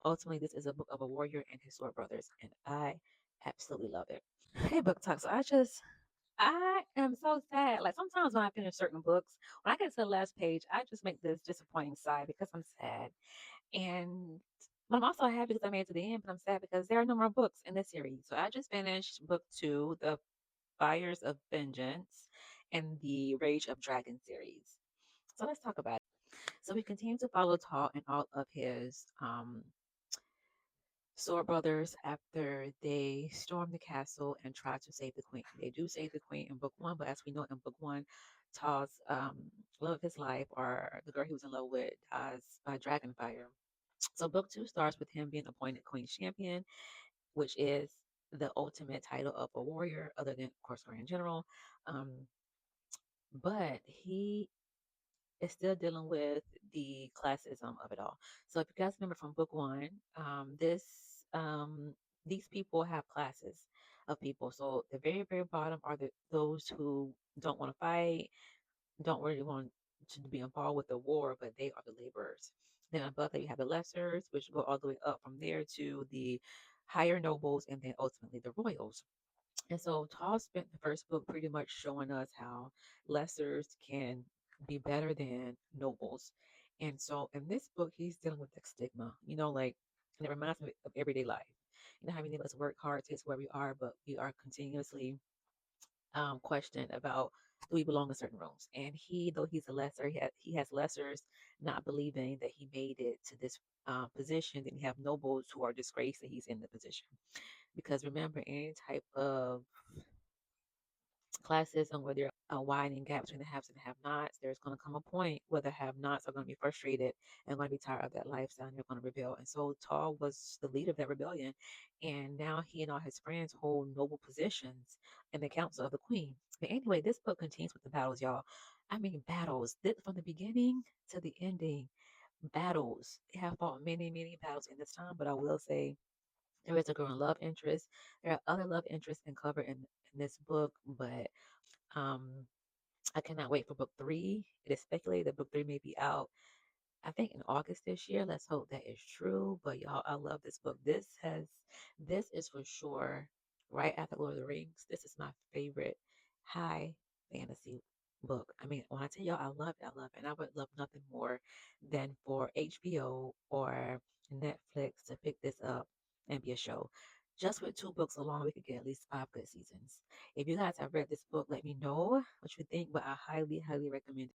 Ultimately, this is a book of a warrior and his sword brothers, and I absolutely love it. Hey, book talk. So I am so sad. Like sometimes when I finish certain books, when I get to the last page, I just make this disappointing sigh because I'm sad. And but I'm also happy because I made it to the end, but I'm sad because there are no more books in this series. So I just finished book two, The Fires of Vengeance, and the Rage of Dragon series. So let's talk about it. So we continue to follow Tall and all of his sword brothers after they storm the castle and try to save the queen. They do save the queen in book one, but as we know in book one, Tall's love of his life, or the girl he was in love with, dies by dragon fire. So book two starts with him being appointed Queen's Champion, which is the ultimate title of a warrior, other than, of course, Grand General. Um, but he is still dealing with the classism of it all. So if you guys remember from book one, these people have classes of people. So the very, very bottom are those who don't want to fight, don't really want to be involved with the war, but they are the laborers. Then above that, you have the lessers, which go all the way up from there to the higher nobles, and then ultimately the royals. And so Tall spent the first book pretty much showing us how lessers can be better than nobles. And so in this book, he's dealing with the stigma, like, and it reminds me of everyday life. You know how many of us work hard to get to where we are, but we are continuously questioned about, do we belong in certain rooms? And though he's a lesser, he has lessers not believing that he made it to this position. Then you have nobles who are disgraced that he's in the position. Because remember, any type of classism, where there are a widening gap between the haves and the have-nots, there's going to come a point where the have-nots are going to be frustrated and going to be tired of that lifestyle, and they're going to rebel. And so Tall was the leader of that rebellion, and now he and all his friends hold noble positions in the council of the queen. But anyway, this book continues with the battles, y'all. I mean, battles. From the beginning to the ending, battles. They have fought many, many battles in this time, but I will say there is a growing love interest. There are other love interests covered in this book, but um, I cannot wait for book three. It is speculated that book three may be out, I think, in August this year. Let's hope that is true. But y'all, I love this book. This is for sure right after Lord of the Rings. This is my favorite high fantasy book. I mean, when I tell y'all I love it, I love it. And I would love nothing more than for HBO or Netflix to pick this up and be a show. Just with two books alone, we could get at least five good seasons. If you guys have read this book, let me know what you think, but I highly, highly recommend it.